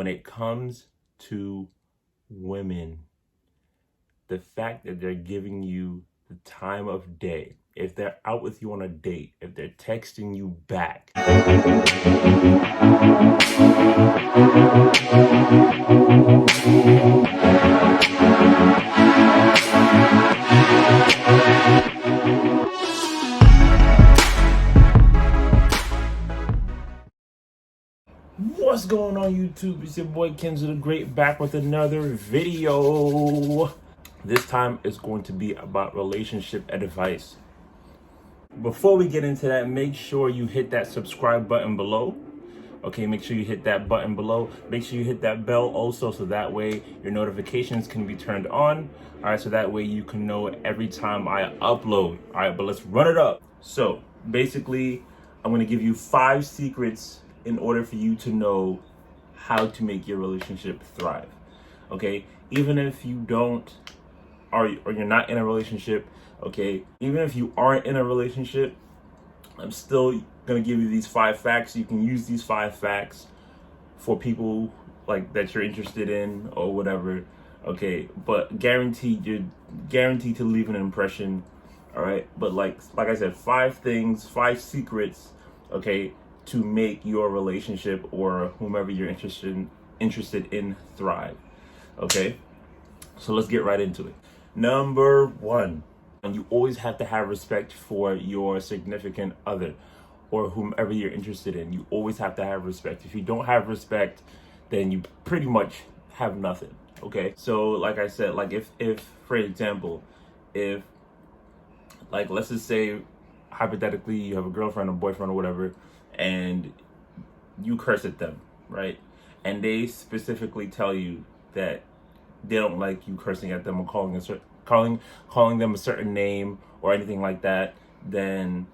when it comes to women, the fact that they're giving you the time of day, if they're out with you on a date, if they're texting you back. What's going on YouTube? It's your boy KenzoDaGreat back with another video. This time it's going to be about relationship advice. Before we get into that, make sure you hit that subscribe button below. Okay, make sure you hit that button below. Make sure you hit that bell also, so that way your notifications can be turned on. All right, so that way you can know every time I upload. All right, but let's run it up. So basically, I'm gonna give you 5 secrets in order for you to know how to make your relationship thrive. Okay, even if you don't, or you're not in a relationship, okay, even if you aren't in a relationship, I'm still gonna give you these 5 facts. You can use these 5 facts for people like that you're interested in or whatever. Okay, but you're guaranteed to leave an impression. All right, but like I said, 5 things, 5 secrets, okay, to make your relationship or whomever you're interested in thrive. Okay, so let's get right into it. Number 1, and you always have to have respect for your significant other or whomever you're interested in. You always have to have respect. If you don't have respect, then you pretty much have nothing. Okay, so like I said, like if for example, if, like, let's just say hypothetically you have a girlfriend or boyfriend or whatever, and you curse at them, right? And they specifically tell you that they don't like you cursing at them or calling them a certain name or anything like that, then,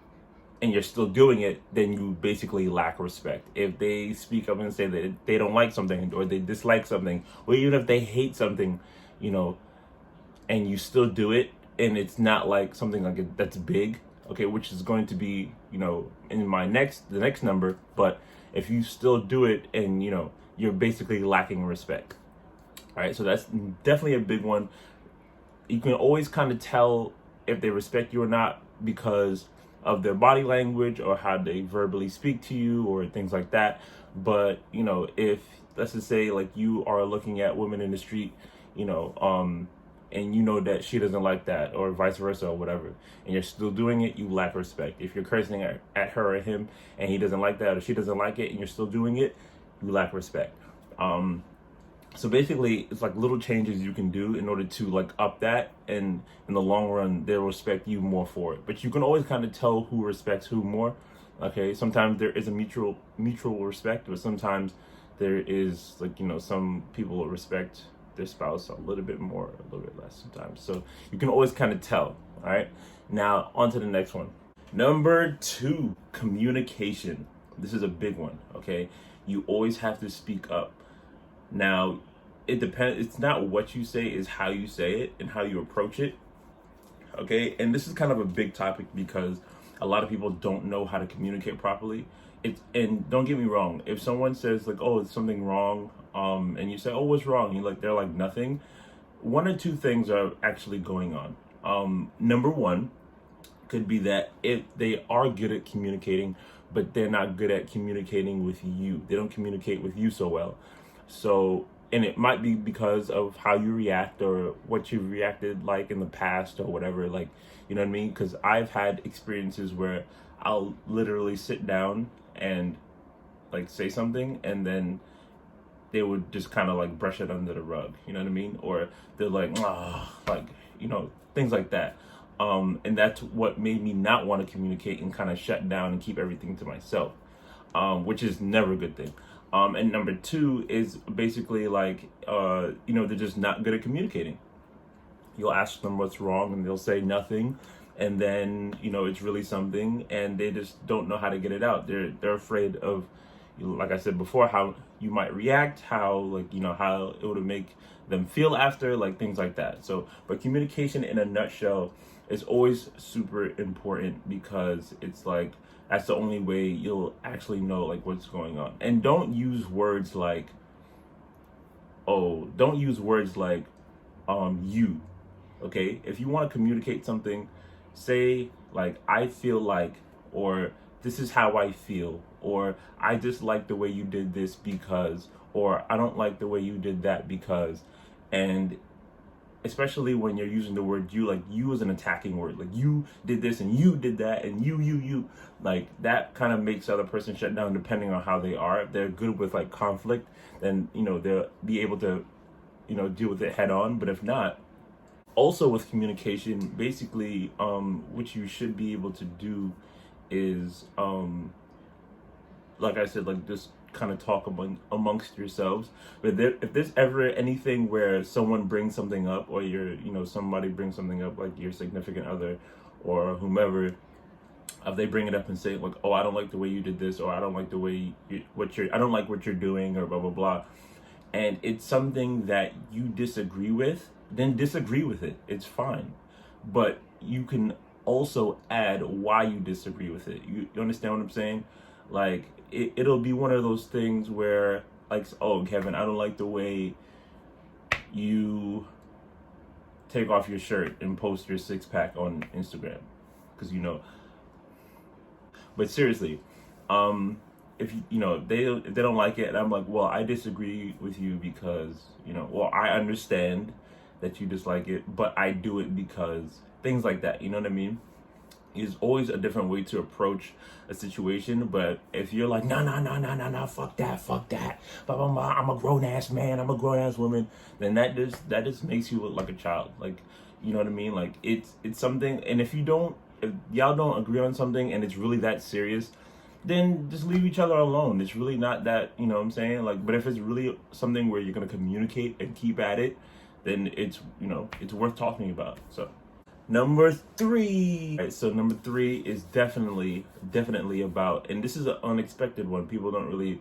and you're still doing it, then you basically lack respect. If they speak up and say that they don't like something or they dislike something, or even if they hate something, you know, and you still do it, and it's not like something like that's big, okay, which is going to be, you know, in the next number, but if you still do it, and you know, you're basically lacking respect. All right, so that's definitely a big one. You can always kind of tell if they respect you or not because of their body language or how they verbally speak to you or things like that. But you know, if, let's just say, like, you are looking at women in the street, you know, and you know that she doesn't like that, or vice versa, or whatever, and you're still doing it, you lack respect. If you're cursing at her or him and he doesn't like that or she doesn't like it and you're still doing it, you lack respect. So basically, it's like little changes you can do in order to like up that, and in the long run, they'll respect you more for it. But you can always kind of tell who respects who more. Okay, sometimes there is a mutual respect, but sometimes there is, like, you know, some people will respect their spouse a little bit more, a little bit less sometimes. So you can always kind of tell. All right, now on to the next one. Number 2, communication. This is a big one. Okay, you always have to speak up. Now, it depends. It's not what you say, is how you say it and how you approach it. Okay, and this is kind of a big topic because a lot of people don't know how to communicate properly. And don't get me wrong, if someone says like, "Oh, it's something wrong," and you say, "Oh, what's wrong?" They're like, "Nothing." One or two things are actually going on. Number 1 could be that if they are good at communicating, but they're not good at communicating with you. They don't communicate with you so well. So, and it might be because of how you react or what you've reacted like in the past or whatever, like, you know what I mean? Because I've had experiences where I'll literally sit down and like say something, and then they would just kind of like brush it under the rug, you know what I mean? Or they're like, oh, like, you know, things like that. And that's what made me not want to communicate and kind of shut down and keep everything to myself, which is never a good thing. And number 2 is basically like, you know, they're just not good at communicating. You'll ask them what's wrong and they'll say nothing. And then, you know, it's really something, and they just don't know how to get it out. They're afraid of, like I said before, how you might react, how, like, you know, how it would make them feel after, like things like that. So, but communication in a nutshell is always super important because it's like, that's the only way you'll actually know like what's going on. And don't use words like oh, don't use words like you. Okay, if you want to communicate something, say like I feel like, or this is how I feel, or I just like the way you did this because, or I don't like the way you did that because. And especially when you're using the word you, like you is an attacking word, like you did this and you did that and you, like that kind of makes the other person shut down depending on how they are. If they're good with like conflict, then they'll be able to deal with it head on. But if not, also with communication, basically what you should be able to do is like I said, like just kind of talk amongst yourselves. But if there's ever anything where someone brings something up, or somebody brings something up, like your significant other or whomever, if they bring it up and say like, oh, I don't like the way you did this, or I don't like the way I don't like what you're doing, or blah blah blah, and it's something that you disagree with, then disagree with it. It's fine. But you can also add why you disagree with it. You understand what I'm saying? Like, it'll be one of those things where, like, oh, Kevin, I don't like the way you take off your shirt and post your six-pack on Instagram. Because, But seriously, if they don't like it, and I'm like, well, I disagree with you because well, I understand that you dislike it, but I do it because things like that. You know what I mean? Is always a different way to approach a situation. But if you're like, no, fuck that, blah, blah, blah, I'm a grown ass man, I'm a grown ass woman, then that just makes you look like a child. Like, you know what I mean? Like it's something. And if y'all don't agree on something and it's really that serious, then just leave each other alone. It's really not that, you know what I'm saying? Like, but if it's really something where you're gonna communicate and keep at it, then it's it's worth talking about. So number 3. All right, so number 3 is definitely about, and this is an unexpected one. People don't really,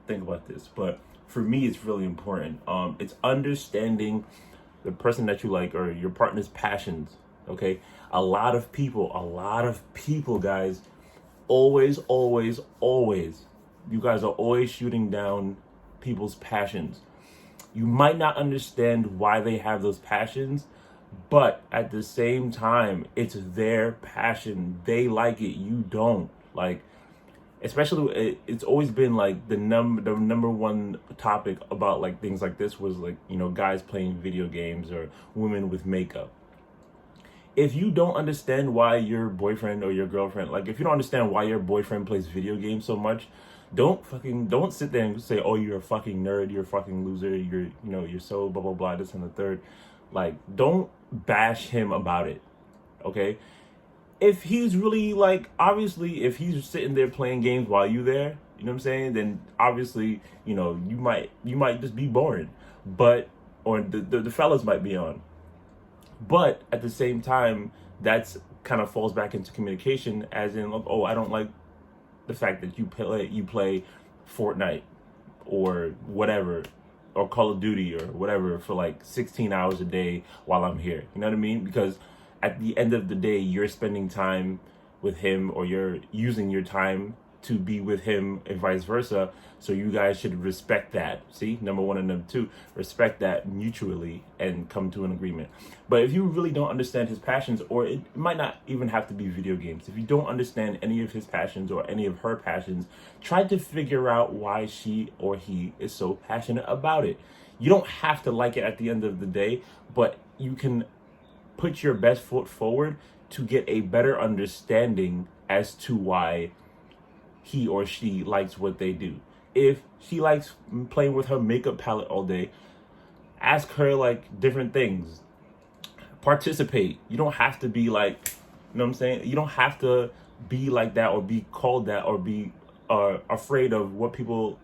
think about this, but for me, it's really important. It's understanding the person that you like, or your partner's passions. Okay, a lot of people, guys, always, you guys are always shooting down people's passions. You might not understand why they have those passions, but at the same time, it's their passion. They like it. You don't. Like, especially, it's always been like the number one topic about like things like this was like, guys playing video games or women with makeup. If you don't understand why your boyfriend or your girlfriend, like if you don't understand why your boyfriend plays video games so much, don't sit there and say, oh, you're a fucking nerd, you're a fucking loser, you're so blah blah blah, this and the third. Like, don't bash him about it, okay? If he's really like, obviously, if he's sitting there playing games while you there, you know what I'm saying? Then obviously, you might just be boring, or the fellas might be on. But at the same time, that's kind of falls back into communication, as in, like, oh, I don't like the fact that you play Fortnite or whatever, or Call of Duty or whatever for like 16 hours a day while I'm here. You know what I mean? Because at the end of the day, you're spending time with him, or you're using your time to be with him, and vice versa. So you guys should respect that. See, number 1 and number 2, respect that mutually and come to an agreement. But if you really don't understand his passions, or it might not even have to be video games, if you don't understand any of his passions or any of her passions, try to figure out why she or he is so passionate about it. You don't have to like it at the end of the day, but you can put your best foot forward to get a better understanding as to why he or she likes what they do. If she likes playing with her makeup palette all day, ask her like different things. Participate. You don't have to be like, you know what I'm saying? You don't have to be like that, or be called that, or be afraid of what people,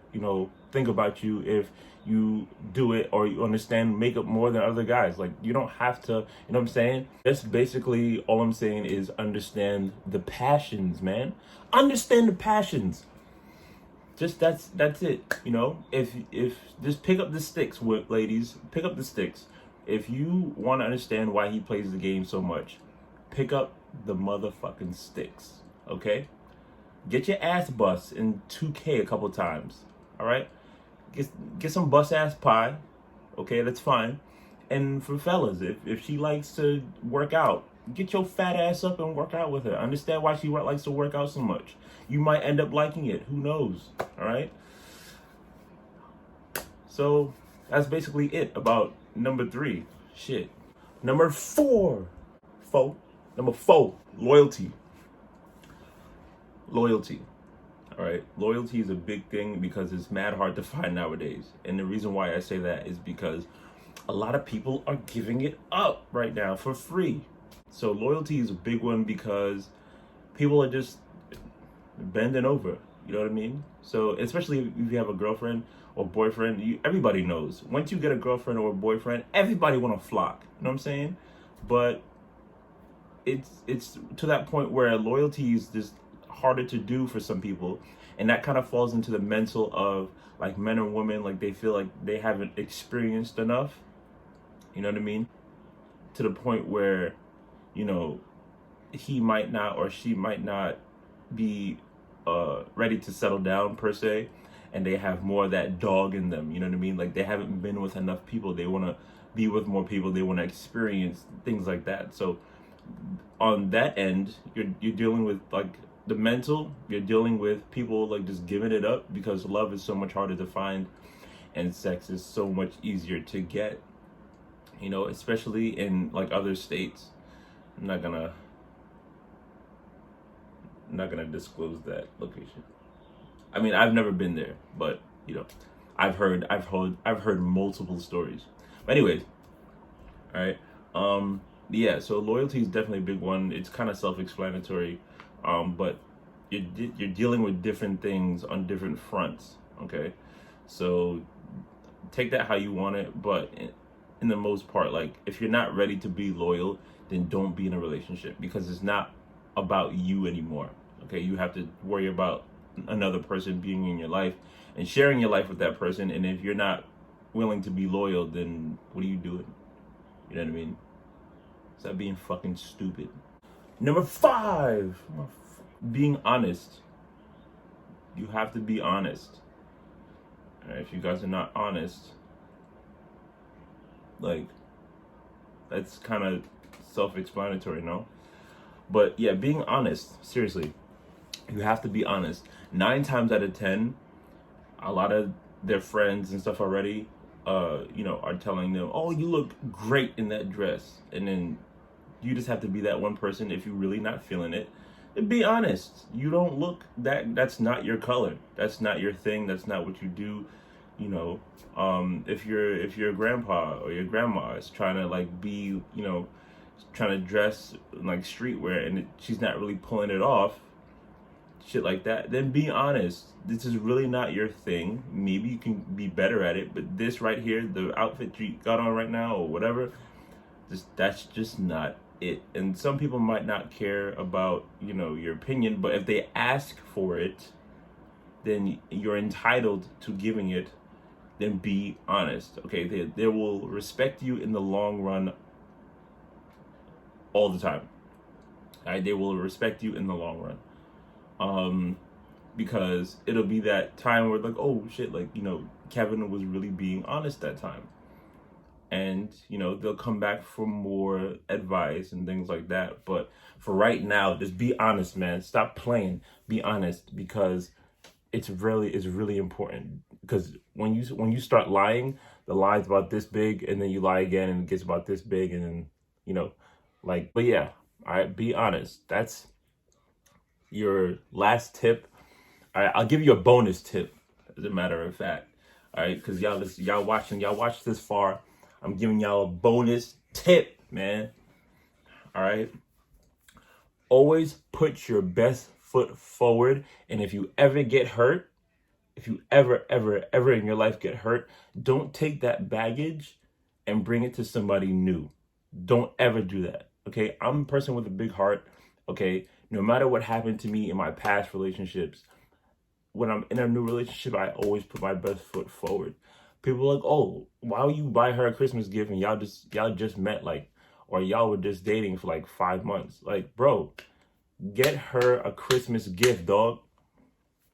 think about you if you do it, or you understand makeup more than other guys. Like, you don't have to, you know what I'm saying? That's basically all I'm saying, is understand the passions, man. Understand the passions. Just that's it. If just pick up the sticks, ladies, pick up the sticks. If you want to understand why he plays the game so much, pick up the motherfucking sticks, okay? Get your ass bust in 2K a couple times, all right? Get some bust ass pie, Okay, that's fine. And for fellas, if she likes to work out, get your fat ass up and work out with her. Understand why she likes to work out so much. You might end up liking it. Who knows? All right. So that's basically it about number 3. Shit. Number 4. Number 4. Loyalty. Loyalty. All right. Loyalty is a big thing because it's mad hard to find nowadays. And the reason why I say that is because a lot of people are giving it up right now for free. So loyalty is a big one because people are just bending over. You know what I mean? So especially if you have a girlfriend or boyfriend, everybody knows. Once you get a girlfriend or a boyfriend, everybody want to flock. You know what I'm saying? But it's to that point where loyalty is just harder to do for some people, and that kind of falls into the mental of like men and women, like they feel like they haven't experienced enough. You know what I mean? To the point where, you know, he might not or she might not be ready to settle down per se, and they have more of that dog in them. You know what I mean? Like they haven't been with enough people. They want to be with more people. They want to experience things like that. So on that end, you're dealing with like the mental. You're dealing with people like just giving it up because love is so much harder to find, and sex is so much easier to get. You know, especially in like other states. I'm not gonna disclose that location. I mean, I've never been there, but you know, I've heard multiple stories. But anyways, all right. Yeah. So loyalty is definitely a big one. It's kind of self-explanatory, but you're dealing with different things on different fronts. Okay, so take that how you want it, but in the most part, like if you're not ready to be loyal, then don't be in a relationship because it's not about you anymore. Okay, you have to worry about another person being in your life and sharing your life with that person. And if you're not willing to be loyal, then what are you doing? You know what I mean? Stop being fucking stupid. Number 5, being honest. You have to be honest. Right, if you guys are not honest, like that's kind of self-explanatory, no? But yeah, being honest, seriously, you have to be honest. 9 times out of 10, a lot of their friends and stuff already, you know, are telling them, "Oh, you look great in that dress," and then you just have to be that one person if you're really not feeling it. And be honest. You don't look that. That's not your color. That's not your thing. That's not what you do. You know, if your grandpa or your grandma is trying to like be, you know, trying to dress like streetwear and she's not really pulling it off, shit like that, then be honest. This is really not your thing. Maybe you can be better at it, but this right here, the outfit you got on right now or whatever, that's just not it. And some people might not care about, you know, your opinion, but if they ask for it, then you're entitled to giving it. Then be honest. Okay, they will respect you in the long run all the time. All right, they will respect you in the long run. Because it'll be that time where like, oh shit, like, you know, Kevin was really being honest that time. And, you know, they'll come back for more advice and things like that. But for right now, just be honest, man. Stop playing. Be honest, because it's really important. Because when you start lying, the lie's about this big, and then you lie again and it gets about this big, and then, you know, like, but yeah, all right, be honest. That's your last tip. All right, I'll give you a bonus tip, as a matter of fact. All right, because y'all watched this far. I'm giving y'all a bonus tip, man. All right. Always put your best foot forward. And if you ever get hurt, if you ever in your life get hurt, don't take that baggage and bring it to somebody new. Don't ever do that. Okay. I'm a person with a big heart. Okay. No matter what happened to me in my past relationships, when I'm in a new relationship, I always put my best foot forward. People are like, oh, why would you buy her a Christmas gift and y'all just met, like, or y'all were just dating for like 5 months? Like, bro, get her a Christmas gift, dog.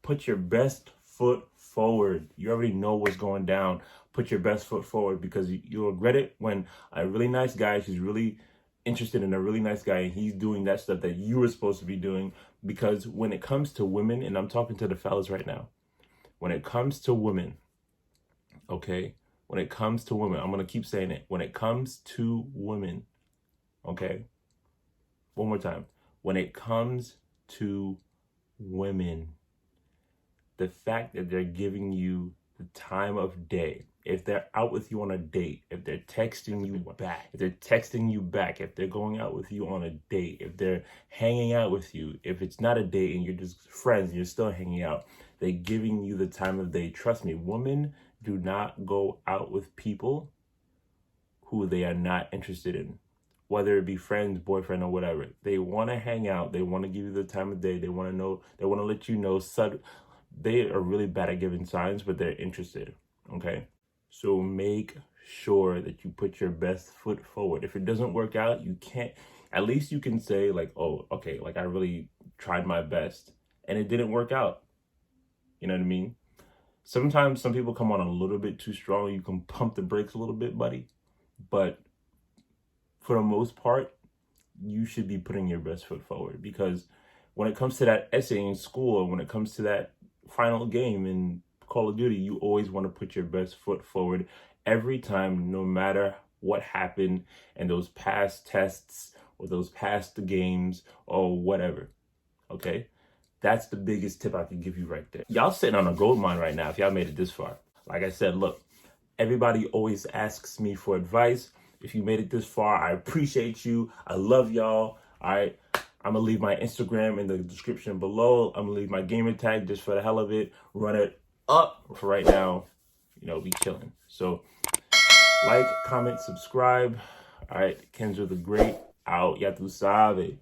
Put your best foot forward. You already know what's going down. put your best foot forward, because you'll regret it when a really nice guy, she's really interested in a really nice guy, and he's doing that stuff that you were supposed to be doing. Because when it comes to women, and I'm talking to the fellas right now, when it comes to women, okay, when it comes to women, I'm going to keep saying it. When it comes to women, okay, one more time. When it comes to women, the fact that they're giving you the time of day, if they're out with you on a date, if they're texting you back, if they're going out with you on a date, if they're hanging out with you, if it's not a date and you're just friends and you're still hanging out, they're giving you the time of day. Trust me, women do not go out with people who they are not interested in, whether it be friends, boyfriend, or whatever. They want to hang out. They want to give you the time of day. They want to know. They want to let you know. They are really bad at giving signs, but they're interested. Okay, so make sure that you put your best foot forward. If it doesn't work out, you can't. At least you can say like, oh, okay, like I really tried my best and it didn't work out. You know what I mean? Sometimes some people come on a little bit too strong. You can pump the brakes a little bit, buddy. But for the most part, you should be putting your best foot forward, because when it comes to that essay in school, or when it comes to that final game in Call of Duty, you always want to put your best foot forward every time, no matter what happened in those past tests or those past games or whatever. Okay? That's the biggest tip I can give you right there. Y'all sitting on a gold mine right now if y'all made it this far. Like I said, look, everybody always asks me for advice. If you made it this far, I appreciate you. I love y'all. All right. I'm going to leave my Instagram in the description below. I'm going to leave my gamer tag just for the hell of it. Run it up for right now. You know, be chilling. So like, comment, subscribe. All right. Kenzo the Great out. Ya tu sabe.